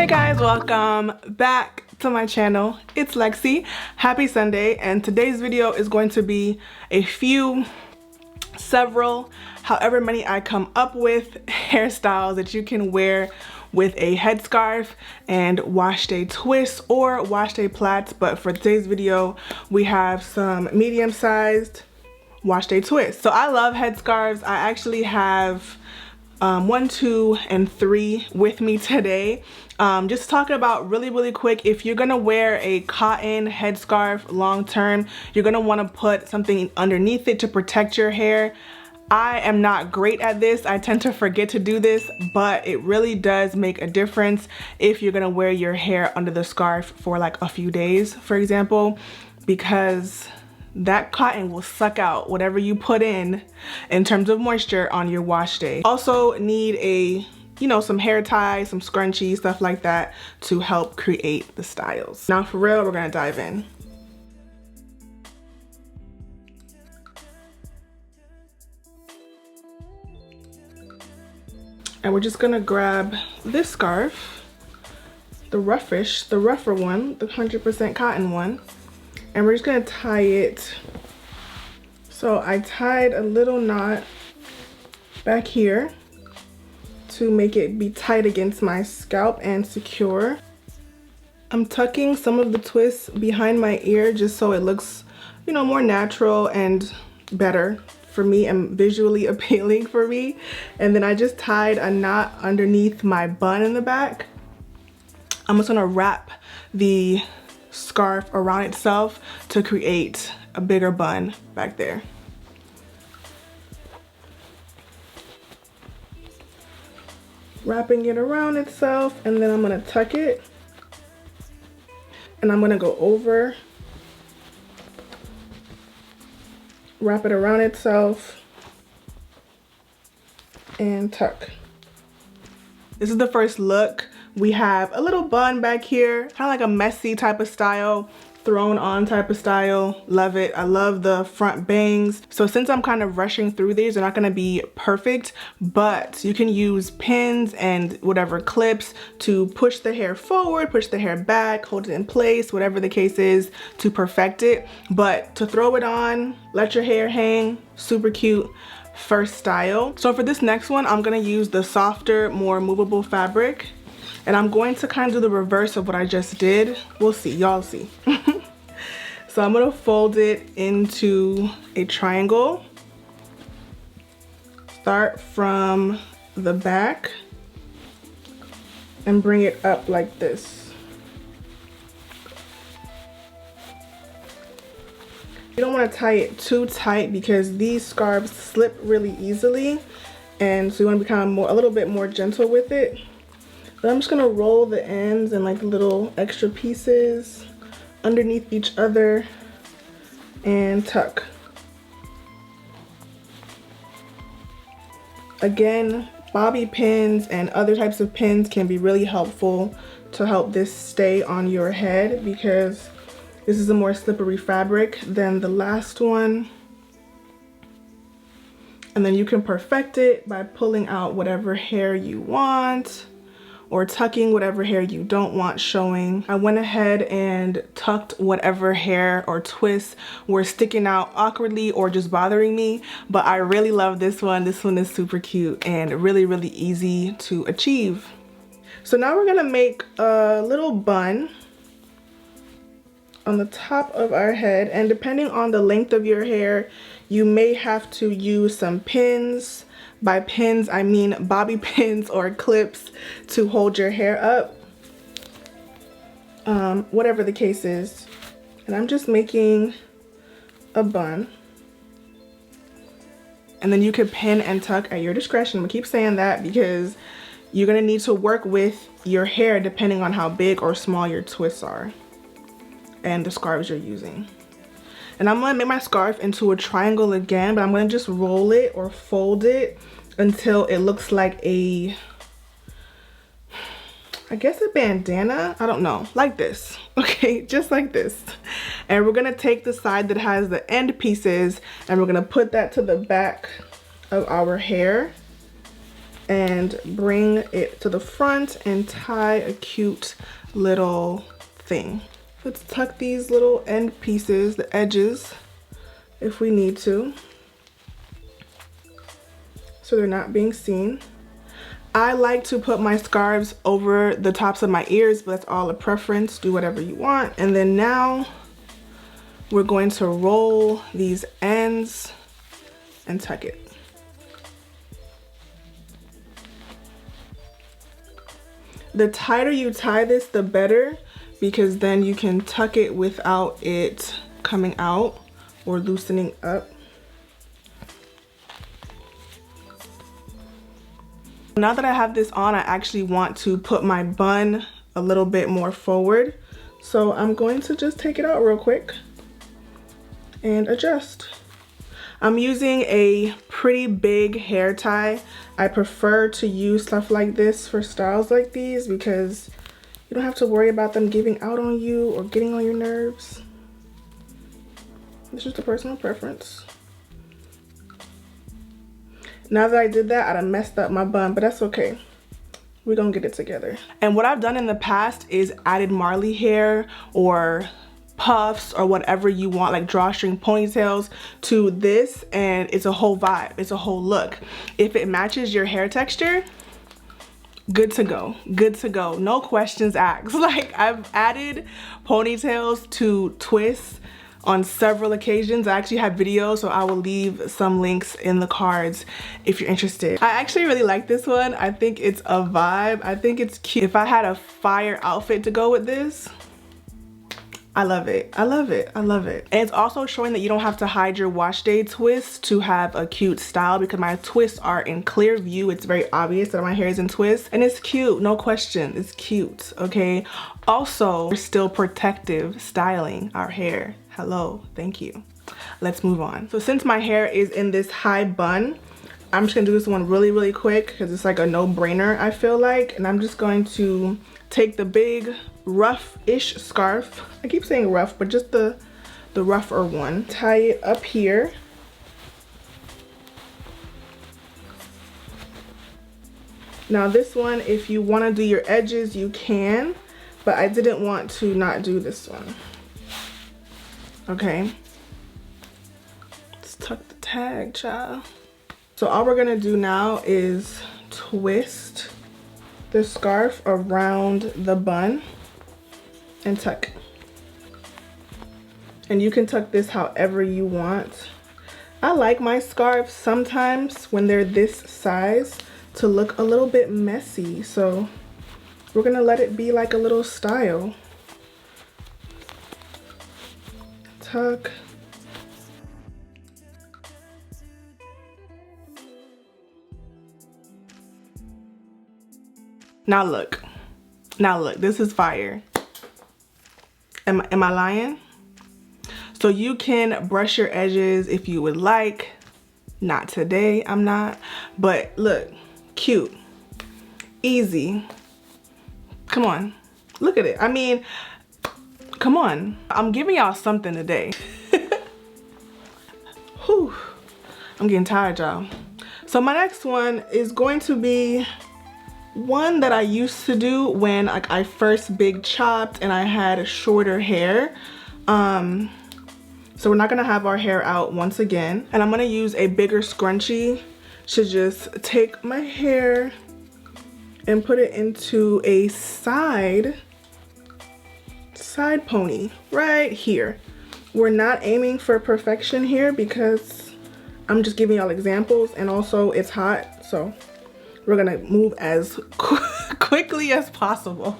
Hey guys, welcome back to my channel. It's Lexi. Happy Sunday, and today's video is going to be several, however many I come up with, hairstyles that you can wear with a headscarf and wash day twists or wash day plaits. But for today's video, we have some medium-sized wash day twists. So I love headscarves. I actually have 1, 2, and 3 with me today. Just talking about really quick, if you're gonna wear a cotton headscarf long term, you're gonna want to put something underneath it to protect your hair. I am not great at this. I tend to forget to do this, but it really does make a difference if you're gonna wear your hair under the scarf for like a few days, for example, because that cotton will suck out whatever you put in terms of moisture on your wash day. Also need some hair ties, some scrunchies, stuff like that to help create the styles. Now for real, we're gonna dive in. And we're just gonna grab this scarf, the rougher one, the 100% cotton one, and we're just gonna tie it. So I tied a little knot back here to make it be tight against my scalp and secure. I'm tucking some of the twists behind my ear just so it looks, more natural and better for me and visually appealing for me. And then I just tied a knot underneath my bun in the back. I'm just gonna wrap the scarf around itself to create a bigger bun back there. Wrapping it around itself, and then I'm gonna tuck it, and I'm gonna go over, wrap it around itself, and tuck. This is the first look. We have a little bun back here, kind of like a messy type of style, thrown on type of style. Love it. I love the front bangs. So since I'm kind of rushing through these, they're not going to be perfect, but you can use pins and whatever clips to push the hair forward, push the hair back, hold it in place, whatever the case is, to perfect it. But to throw it on, let your hair hang, super cute first style. So for this next one, I'm going to use the softer, more movable fabric. And I'm going to kind of do the reverse of what I just did. We'll see, y'all see. So I'm gonna fold it into a triangle. Start from the back and bring it up like this. You don't want to tie it too tight because these scarves slip really easily, and so you want to become a little bit more gentle with it. But I'm just gonna roll the ends and like little extra pieces underneath each other and tuck. Again, bobby pins and other types of pins can be really helpful to help this stay on your head because this is a more slippery fabric than the last one. And then you can perfect it by pulling out whatever hair you want, or tucking whatever hair you don't want showing. I went ahead and tucked whatever hair or twists were sticking out awkwardly or just bothering me, but I really love this one. This one is super cute and really easy to achieve. So now we're gonna make a little bun on the top of our head, and depending on the length of your hair, you may have to use some pins. By pins, I mean bobby pins or clips to hold your hair up, whatever the case is. And I'm just making a bun. And then you could pin and tuck at your discretion. I keep saying that because you're gonna need to work with your hair depending on how big or small your twists are and the scarves you're using. And I'm gonna make my scarf into a triangle again, but I'm gonna just roll it or fold it until it looks like I guess a bandana, I don't know, like this, okay, just like this. And we're gonna take the side that has the end pieces and we're gonna put that to the back of our hair. and bring it to the front and tie a cute little thing. Let's tuck these little end pieces, the edges, if we need to, so they're not being seen. I like to put my scarves over the tops of my ears, but that's all a preference. Do whatever you want. And then now we're going to roll these ends and tuck it. The tighter you tie this, the better, because then you can tuck it without it coming out or loosening up. Now that I have this on, I actually want to put my bun a little bit more forward. So I'm going to just take it out real quick and adjust. I'm using a pretty big hair tie. I prefer to use stuff like this for styles like these because you don't have to worry about them giving out on you or getting on your nerves. It's just a personal preference. Now that I did that, I'd have messed up my bun, but that's okay. We're gonna get it together. And what I've done in the past is added Marley hair or puffs or whatever you want, like drawstring ponytails to this, and it's a whole vibe, it's a whole look. If it matches your hair texture, good to go, good to go. No questions asked. Like, I've added ponytails to twists on several occasions. I actually have videos, so I will leave some links in the cards if you're interested. I actually really like this one. I think it's a vibe. I think it's cute. If I had a fire outfit to go with this, I love it. I love it. I love it. And it's also showing that you don't have to hide your wash day twists to have a cute style, because my twists are in clear view. It's very obvious that my hair is in twists, and it's cute. No question. It's cute. Okay. Also, we're still protective styling our hair. Hello. Thank you. Let's move on. So since my hair is in this high bun, I'm just gonna do this one really, really quick because it's like a no-brainer, I feel like. And I'm just going to take the big rough-ish scarf. I keep saying rough, but just the rougher one. Tie it up here. Now this one, if you want to do your edges, you can, but I didn't want to not do this one. Okay. Let's tuck the tag, child. So all we're gonna do now is twist the scarf around the bun and tuck. And you can tuck this however you want. I like my scarves sometimes when they're this size to look a little bit messy, so we're gonna let it be like a little style. Tuck. Now look, this is fire. Am I lying? So you can brush your edges if you would like. Not today, I'm not. But look, cute, easy. Come on, look at it. I mean, come on. I'm giving y'all something today. Whew, I'm getting tired, y'all. So my next one is going to be one that I used to do when like I first big chopped and I had shorter hair. So we're not gonna have our hair out once again, and I'm gonna use a bigger scrunchie to just take my hair and put it into a side pony right here. We're not aiming for perfection here because I'm just giving y'all examples, and also it's hot, so we're gonna move as quickly as possible.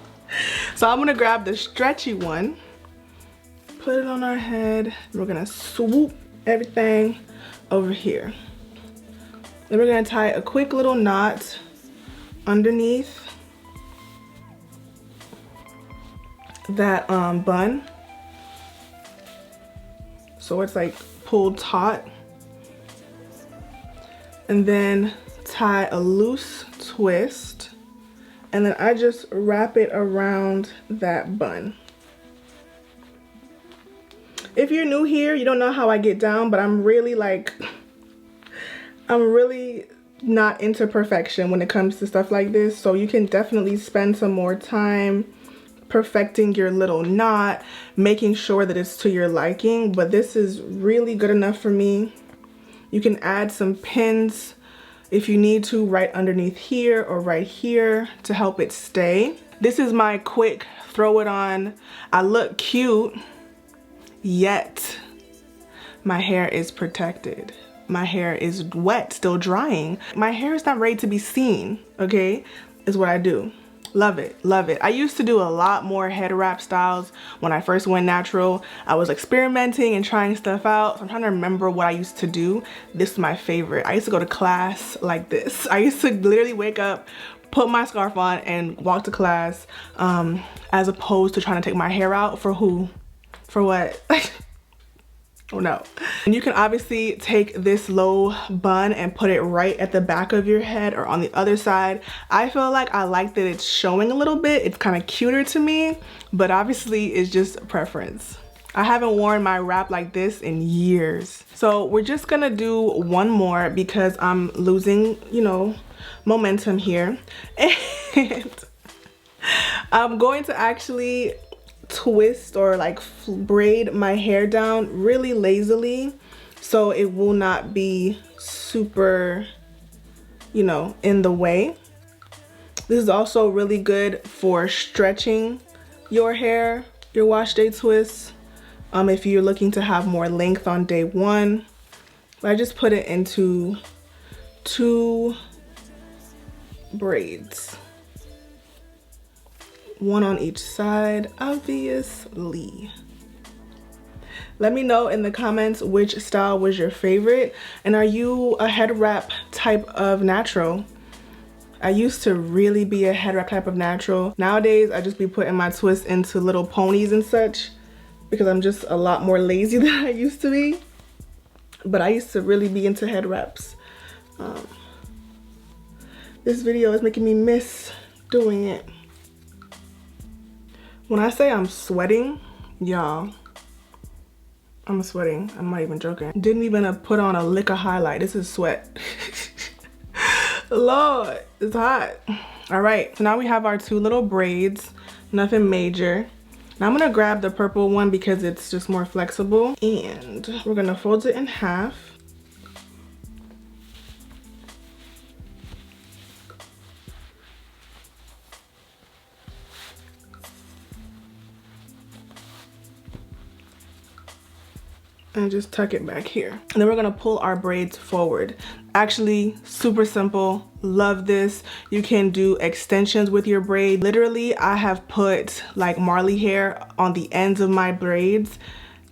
So I'm gonna grab the stretchy one, put it on our head, and we're gonna swoop everything over here. Then we're gonna tie a quick little knot underneath that bun, so it's like pulled taut, and then tie a loose twist, and then I just wrap it around that bun. If you're new here, you don't know how I get down, but I'm really not into perfection when it comes to stuff like this, so you can definitely spend some more time perfecting your little knot, making sure that it's to your liking, but this is really good enough for me. You can add some pins if you need to right underneath here or right here to help it stay. This is my quick throw it on. I look cute, yet my hair is protected. My hair is wet, still drying. My hair is not ready to be seen, okay? Is what I do. Love it, love it. I used to do a lot more head wrap styles when I first went natural. I was experimenting and trying stuff out. So I'm trying to remember what I used to do. This is my favorite. I used to go to class like this. I used to literally wake up, put my scarf on and walk to class, as opposed to trying to take my hair out for who? For what? Oh no. And you can obviously take this low bun and put it right at the back of your head or on the other side. I feel like I like that it's showing a little bit. It's kind of cuter to me, but obviously it's just a preference. I haven't worn my wrap like this in years. So we're just gonna do one more because I'm losing, you know, momentum here. And I'm going to actually twist or like braid my hair down really lazily so it will not be super, you know, in the way. This is also really good for stretching your hair, your wash day twists, if you're looking to have more length on day one. I just put it into 2 braids. 1 on each side, obviously. Let me know in the comments which style was your favorite, and are you a head wrap type of natural? I used to really be a head wrap type of natural. Nowadays, I just be putting my twists into little ponies and such because I'm just a lot more lazy than I used to be. But I used to really be into head wraps. This video is making me miss doing it. When I say I'm sweating, y'all, I'm sweating. I'm not even joking. Didn't even put on a lick of highlight. This is sweat. Lord, it's hot. All right, so now we have our 2 little braids, nothing major. Now I'm gonna grab the purple one because it's just more flexible, and we're gonna fold it in half. And just tuck it back here. And then we're gonna pull our braids forward. Actually, super simple, love this. You can do extensions with your braid. Literally, I have put like Marley hair on the ends of my braids,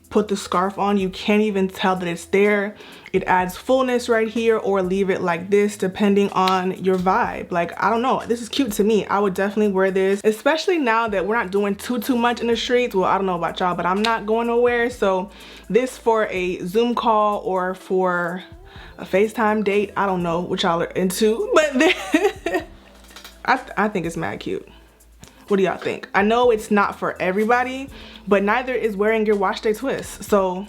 put the scarf on, you can't even tell that it's there. It adds fullness right here, or leave it like this depending on your vibe. Like, I don't know, this is cute to me. I would definitely wear this, especially now that we're not doing too much in the streets. Well, I don't know about y'all, but I'm not going nowhere. So this for a Zoom call or for a FaceTime date, I don't know what y'all are into, but I think it's mad cute. What do y'all think? I know it's not for everybody, but neither is wearing your wash day twist. So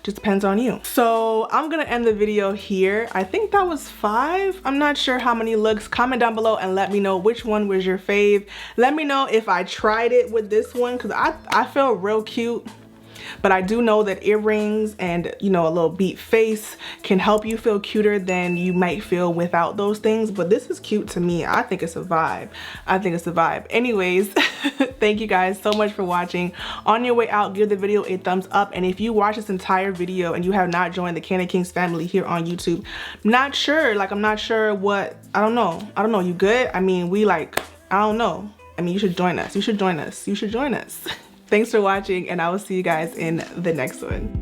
just depends on you. So I'm gonna end the video here. I think that was 5. I'm not sure how many looks. Comment down below and let me know which one was your fave. Let me know if I tried it with this one, because I feel real cute. But I do know that earrings and, you know, a little beat face can help you feel cuter than you might feel without those things. But this is cute to me. I think it's a vibe. I think it's a vibe. Anyways, thank you guys so much for watching. On your way out, give the video a thumbs up. And if you watch this entire video and you have not joined the KandidKinks family here on YouTube, I'm not sure what, I don't know, you good? I mean, I don't know. I mean, you should join us. You should join us. You should join us. Thanks for watching, and I will see you guys in the next one.